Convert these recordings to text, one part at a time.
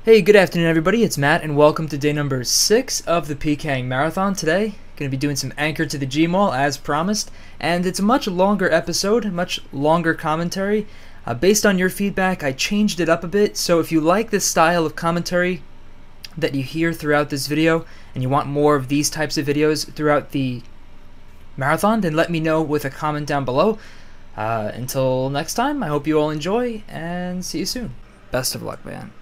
Hey, good afternoon everybody, it's Matt and welcome to day number 6 of the Pking Marathon. Today, going to be doing some Anchor to the Gmaul as promised, and it's a much longer episode, much longer commentary. Based on your feedback, I changed it up a bit, so if you like this style of commentary that you hear throughout this video, and you want more of these types of videos throughout the marathon, then let me know with a comment down below. Until next time, I hope you all enjoy, and see you soon. Best of luck, man.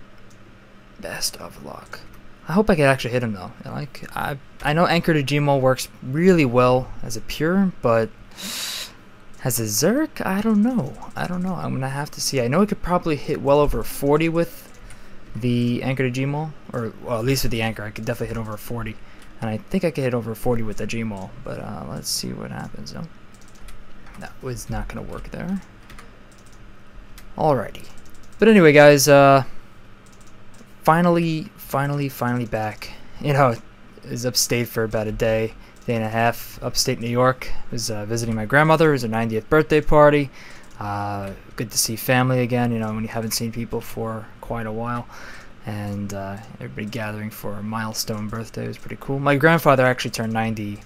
Best of luck. I hope I can actually hit him though. I know Anchor to Gmaul works really well as a pure, but as a Zerk, I don't know. I'm gonna have to see. I know I could probably hit well over 40 with the Anchor to Gmaul, or well, at least with the Anchor, I could definitely hit over 40, and I think I could hit over 40 with the Gmaul. But let's see what happens. No, that was not gonna work there. Alrighty. But anyway, guys. Finally back. You know, I was upstate for about a day and a half, upstate New York. I was visiting my grandmother. It was her 90th birthday party. Good to see family again, you know, when you haven't seen people for quite a while. And everybody gathering for a milestone birthday. It was pretty cool. My grandfather actually turned 90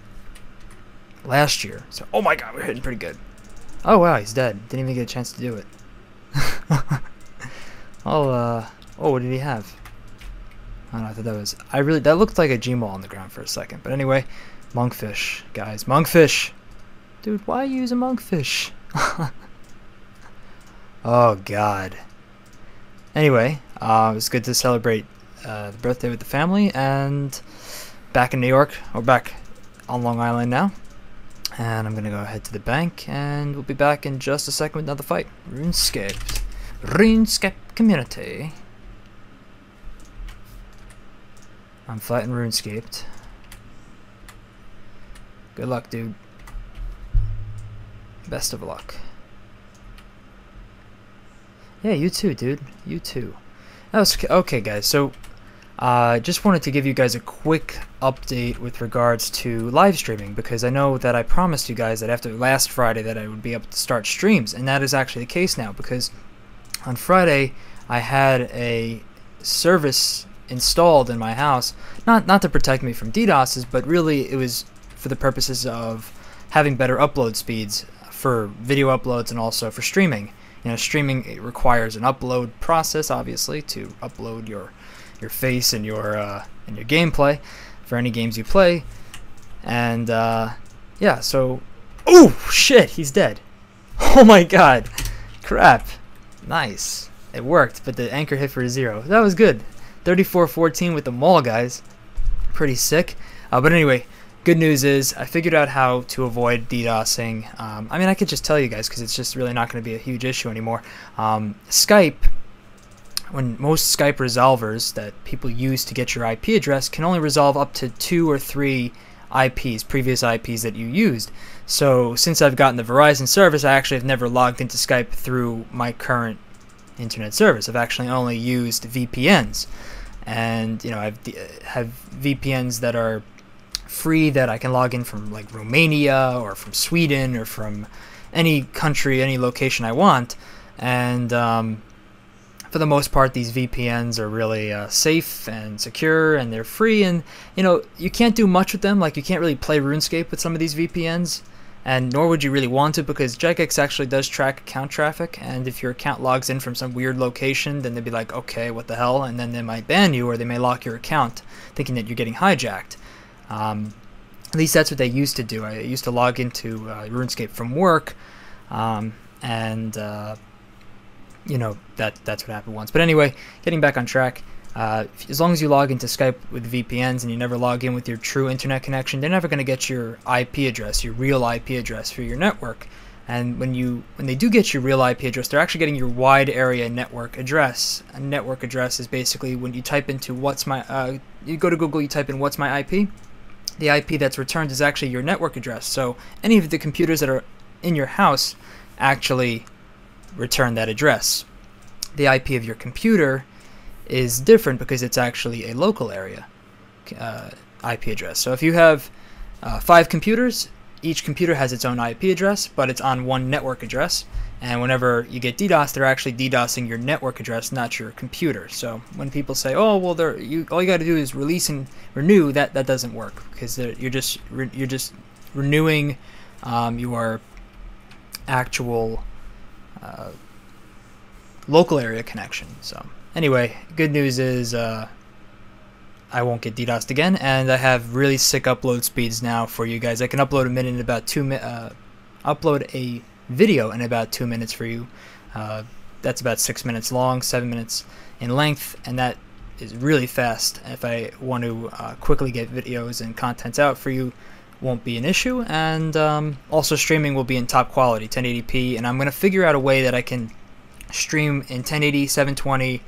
last year. So, oh my god, we're hitting pretty good. Oh wow, he's dead. Didn't even get a chance to do it. Oh, what did he have? I don't know, I thought that was... that looked like a Gmaul on the ground for a second. But anyway, monkfish, guys. Monkfish! Dude, why use a monkfish? Oh, God. Anyway, it was good to celebrate the birthday with the family. And back in New York. We're back on Long Island now. And I'm going to go ahead to the bank. And we'll be back in just a second with another fight. Runescape. Runescape community. I'm fighting RuneScaped. Good luck, dude. Best of luck. Yeah, you too, dude. You too. That was okay, guys. So, just wanted to give you guys a quick update with regards to live streaming, because I know that I promised you guys that after last Friday that I would be able to start streams, and that is actually the case now, because on Friday I had a service installed in my house, not to protect me from DDoSes, but really it was for the purposes of having better upload speeds for video uploads and also for streaming. You know, streaming, it requires an upload process, obviously, to upload your face and your gameplay for any games you play. And yeah, so oh shit, he's dead. Oh my god, crap. Nice, it worked, but the anchor hit for a 0. That was good. 34-14 with the maul, guys. Pretty sick. But anyway, good news is I figured out how to avoid DDoSing. I mean, I could just tell you guys because it's just really not going to be a huge issue anymore. Skype, when most Skype resolvers that people use to get your IP address can only resolve up to 2 or 3 IPs, previous IPs that you used. So since I've gotten the Verizon service, I actually have never logged into Skype through my current internet service. I've actually only used VPNs, and you know, I have VPNs that are free that I can log in from, like Romania or from Sweden or from any country, any location I want. And for the most part, these VPNs are really safe and secure, and they're free, and you know, you can't do much with them. Like, you can't really play RuneScape with some of these VPNs, and nor would you really want to, because Jagex actually does track account traffic, and if your account logs in from some weird location, then they'd be like, okay, what the hell, and then they might ban you, or they may lock your account thinking that you're getting hijacked. At least that's what they used to do. I used to log into RuneScape from work, and you know, that's what happened once. But anyway, getting back on track, as long as you log into Skype with VPNs and you never log in with your true internet connection, they're never going to get your IP address, your real IP address for your network. And when they do get your real IP address, they're actually getting your wide area network address. A network address is basically when you type into you go to Google, you type in what's my IP. The IP that's returned is actually your network address. So any of the computers that are in your house actually return that address. The IP of your computer is different because it's actually a local area IP address. So if you have 5 computers, each computer has its own IP address, but it's on one network address. And whenever you get DDoS, they're actually DDoSing your network address, not your computer. So when people say, "Oh, well, all you got to do is release and renew," that doesn't work, because you're just renewing your actual local area connection. So anyway, good news is I won't get DDoSed again, and I have really sick upload speeds now for you guys. I can upload a video in about 2 minutes for you. That's about 6 minutes long, 7 minutes in length, and that is really fast. If I want to quickly get videos and contents out for you, won't be an issue. And also streaming will be in top quality, 1080p, and I'm going to figure out a way that I can stream in 1080, 720,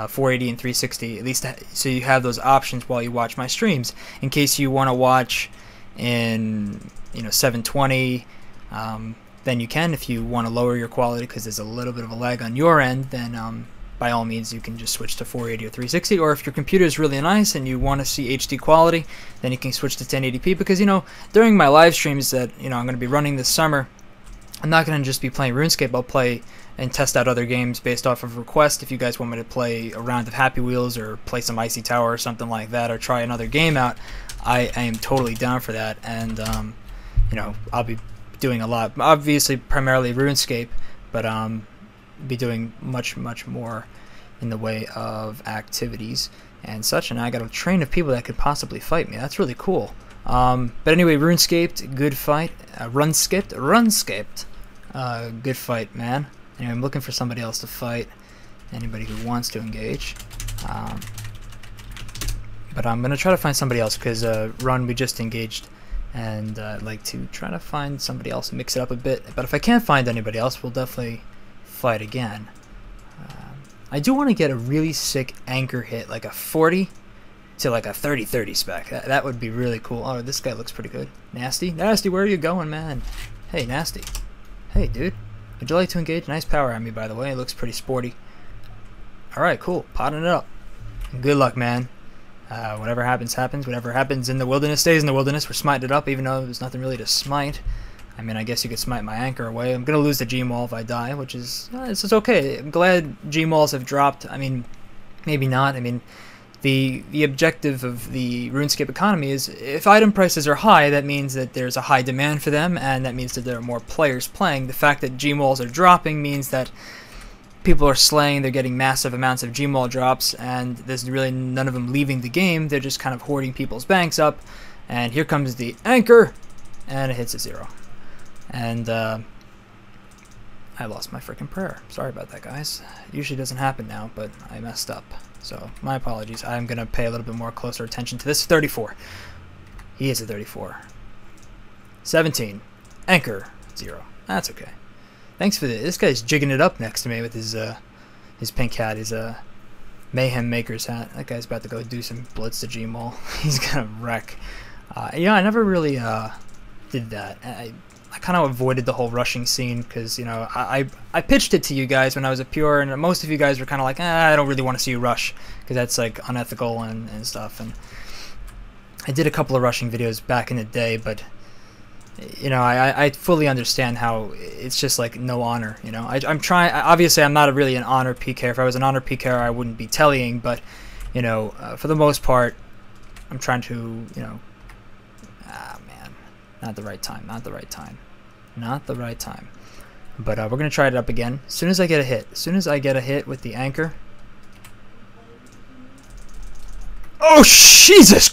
480, and 360, at least, so you have those options while you watch my streams, in case you want to watch in 720. Then you can. If you want to lower your quality because there's a little bit of a lag on your end, then by all means you can just switch to 480 or 360. Or if your computer is really nice and you want to see HD quality, then you can switch to 1080p, because during my live streams that I'm going to be running this summer, I'm not going to just be playing RuneScape. I'll play and test out other games based off of request. If you guys want me to play a round of Happy Wheels or play some Icy Tower or something like that, or try another game out, I am totally down for that. And I'll be doing a lot, obviously primarily RuneScape, but be doing much more in the way of activities and such. And I got a train of people that could possibly fight me. That's really cool. But anyway, RuneScaped, good fight. Runescaped, good fight, man. Anyway, I'm looking for somebody else to fight, anybody who wants to engage. But I'm gonna try to find somebody else, because Run, we just engaged, and I'd like to try to find somebody else and mix it up a bit. But if I can't find anybody else, we'll definitely fight again. I do want to get a really sick anchor hit, like a 40 to like a 30-30 spec. That would be really cool. Oh, this guy looks pretty good. Nasty, where are you going, man? Hey, Nasty. Hey, dude. Would you like to engage? Nice power on me, by the way. It looks pretty sporty. Alright, cool. Potting it up. Good luck, man. Whatever happens, happens. Whatever happens in the wilderness stays in the wilderness. We're smiting it up, even though there's nothing really to smite. I mean, I guess you could smite my anchor away. I'm going to lose the Gmaul if I die, which is it's okay. I'm glad Gmauls have dropped. I mean, maybe not. I mean, the objective of the RuneScape economy is, if item prices are high, that means that there's a high demand for them, and that means that there are more players playing. The fact that Gmauls are dropping means that people are slaying, they're getting massive amounts of Gmaul drops, and there's really none of them leaving the game. They're just kind of hoarding people's banks up, and here comes the anchor, and it hits a 0. And I lost my freaking prayer. Sorry about that, guys. It usually doesn't happen now, but I messed up. So, my apologies. I'm going to pay a little bit more closer attention to this. 34. He is a 34. 17. Anchor. 0. That's okay. Thanks for this. This guy's jigging it up next to me with his pink hat, his Mayhem Maker's hat. That guy's about to go do some blitz to Gmaul. He's going to wreck. I never really did that. I kind of avoided the whole rushing scene, because I pitched it to you guys when I was a pure, and most of you guys were kind of like, I don't really want to see you rush, because that's like unethical and stuff. And I did a couple of rushing videos back in the day, but I fully understand how it's just like no honor. I'm trying. Obviously, I'm not really an honor PKer. If I was an honor PKer, I wouldn't be tellying. But for the most part, I'm trying to man, not the right time. But we're gonna try it up again as soon as I get a hit. As soon as I get a hit with the anchor. Oh Jesus!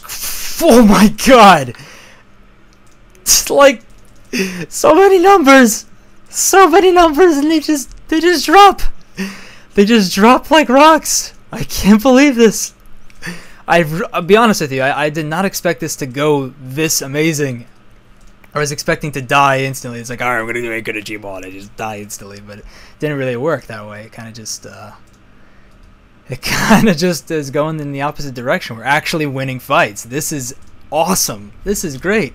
Oh my God! It's like so many numbers, and they just drop. They just drop like rocks. I can't believe this. I'll be honest with you. I did not expect this to go this amazing. I was expecting to die instantly. It's like, alright, I'm going to do a good at Gmaul, and I just die instantly, but it didn't really work that way. It kind of just is going in the opposite direction. We're actually winning fights. This is awesome. This is great.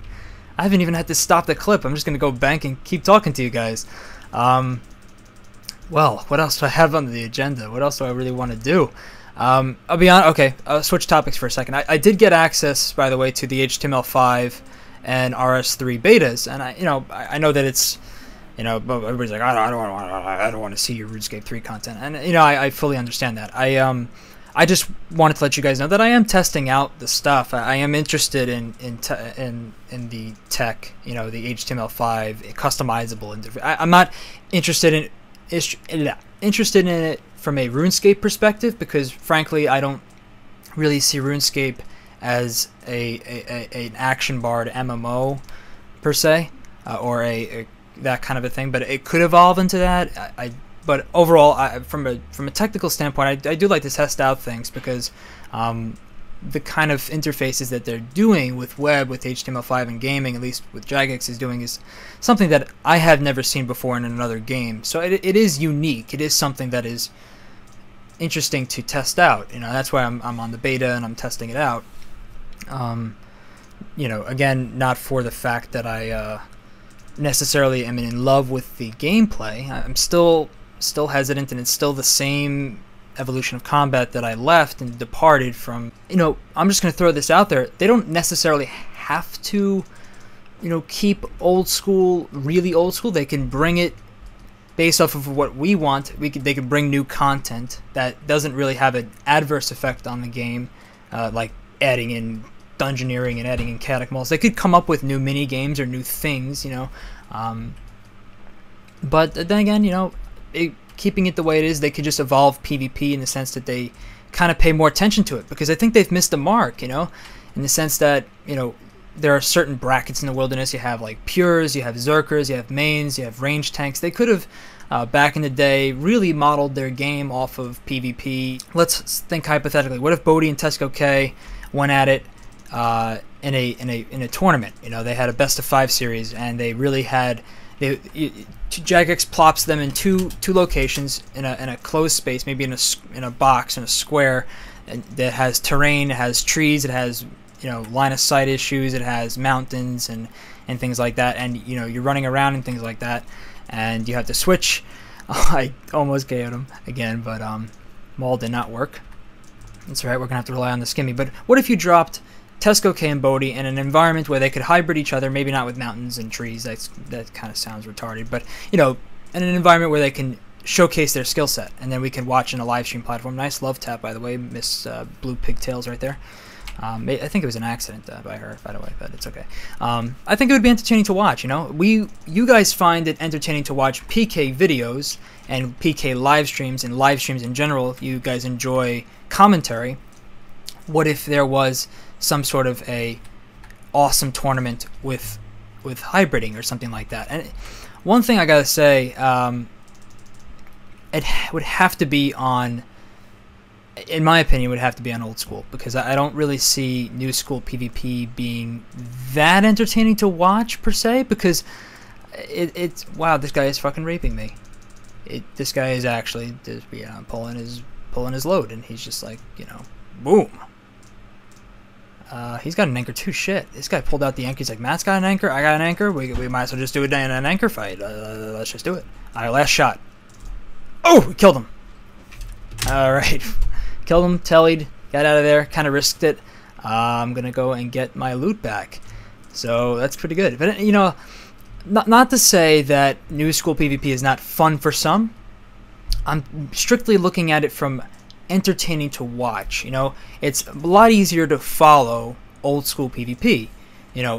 I haven't even had to stop the clip. I'm just going to go bank and keep talking to you guys. Well, what else do I have on the agenda? What else do I really want to do? I'll be honest. Okay, I'll switch topics for a second. I did get access, by the way, to the HTML5 and RS3 betas. And I know that it's, but everybody's like, I don't want to see your RuneScape 3 content, and I fully understand that. I just wanted to let you guys know that I am testing out the stuff. I am interested in the tech, the HTML5 customizable interface. I'm not interested in it from a RuneScape perspective, because frankly I don't really see RuneScape as an action barred MMO per se, or that kind of a thing. But it could evolve into that. But overall, from a technical standpoint, I do like to test out things, because the kind of interfaces that they're doing with web, with HTML5 and gaming, at least with Jagex is doing, is something that I have never seen before in another game. So it is unique. It is something that is interesting to test out. That's why I'm on the beta and I'm testing it out. Again, not for the fact that I necessarily am in love with the gameplay. I'm still hesitant, and it's still the same evolution of combat that I left and departed from. I'm just going to throw this out there. They don't necessarily have to, keep old school, really old school. They can bring it based off of what we want. They can bring new content that doesn't really have an adverse effect on the game, like adding in dungeoneering and adding in catacomals. They could come up with new mini games or new things, but then again, keeping it the way it is, they could just evolve PvP in the sense that they kind of pay more attention to it, because I think they've missed the mark, in the sense that, there are certain brackets in the wilderness. You have like pures, you have Zerkers, you have mains, you have range tanks. They could have, back in the day, really modeled their game off of PvP. Let's think hypothetically. What if Bodhi and Tesco K went at it in a tournament? They had a best of 5 series, and they really had. Jagex plops them in two locations in a closed space, maybe in a box, in a square, and that has terrain, it has trees, it has line of sight issues, it has mountains and things like that, and you're running around and things like that, and you have to switch. I almost KO'd him again, but Maul did not work. That's right, we're gonna have to rely on the skimmy. But what if you dropped Tesco K and Bodhi in an environment where they could hybrid each other, maybe not with mountains and trees, that kind of sounds retarded, but in an environment where they can showcase their skill set, and then we can watch in a live stream platform. Nice love tap, by the way, Miss Blue Pigtails right there. I think it was an accident by her, by the way, but it's okay. I think it would be entertaining to watch. You guys find it entertaining to watch PK videos and PK live streams, and live streams in general. You guys enjoy commentary. What if there was some sort of a awesome tournament with hybriding or something like that? And one thing I gotta say, it would have to be on, in my opinion, would have to be on old school, because I don't really see new school PvP being that entertaining to watch per se, because it's wow, this guy is fucking raping me. This guy is actually just, pulling his load, and he's just like, boom. He's got an anchor too. Shit, this guy pulled out the anchor. He's like, Matt's got an anchor, I got an anchor. We might as well just do it in an anchor fight. Let's just do it. All right, last shot. Oh, we killed him. All right, killed him. Tellied, got out of there. Kind of risked it. I'm gonna go and get my loot back. So that's pretty good. But not to say that new school PvP is not fun for some. I'm strictly looking at it from entertaining to watch. It's a lot easier to follow old school PvP.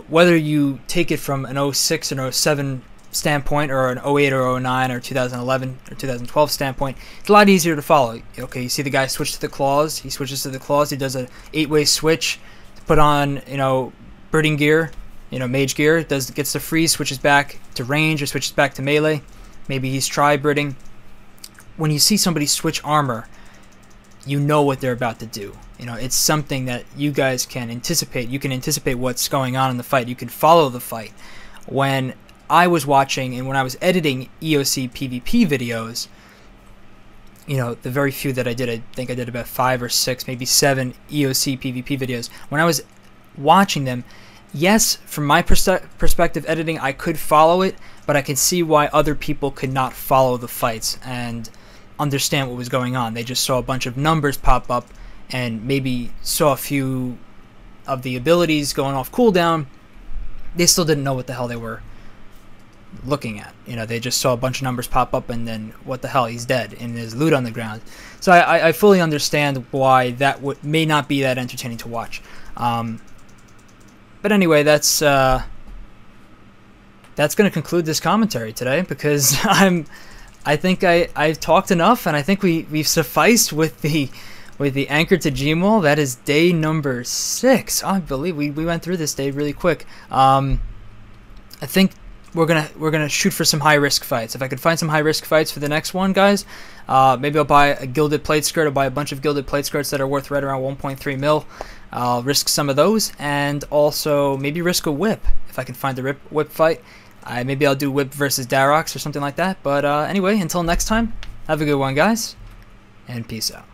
Whether you take it from an 06 and 07 standpoint, or an 08 or 09 or 2011 or 2012 standpoint, it's a lot easier to follow. Okay, you see the guy switch to the claws. He switches to the claws. He does a 8-way switch to put on birding gear, mage gear. Gets the freeze, switches back to range, or switches back to melee. Maybe he's tri-birding. When you see somebody switch armor, you know what they're about to do. It's something that you guys can anticipate. You can anticipate what's going on in the fight. You can follow the fight. When I was watching and when I was editing EOC PvP videos, the very few that I did, I think I did about 5 or 6, maybe 7 EOC PvP videos. When I was watching them, yes, from my perspective editing, I could follow it, but I could see why other people could not follow the fights and understand what was going on. They just saw a bunch of numbers pop up and maybe saw a few of the abilities going off cooldown, they still didn't know what the hell they were looking at. You know, they just saw a bunch of numbers pop up, and then what the hell, he's dead and there's loot on the ground. So I fully understand why that may not be that entertaining to watch. But anyway, that's going to conclude this commentary today, because I think I've talked enough, and I think we've sufficed with the anchor to Gmaul. That is day number 6. I believe we went through this day really quick. I think we're gonna shoot for some high risk fights. If I could find some high risk fights for the next one, guys, maybe I'll buy a gilded plate skirt. I'll buy a bunch of gilded plate skirts that are worth right around 1.3 mil. I'll risk some of those, and also maybe risk a whip if I can find a whip fight. Maybe I'll do whip versus Darox or something like that. But anyway, until next time, have a good one, guys, and peace out.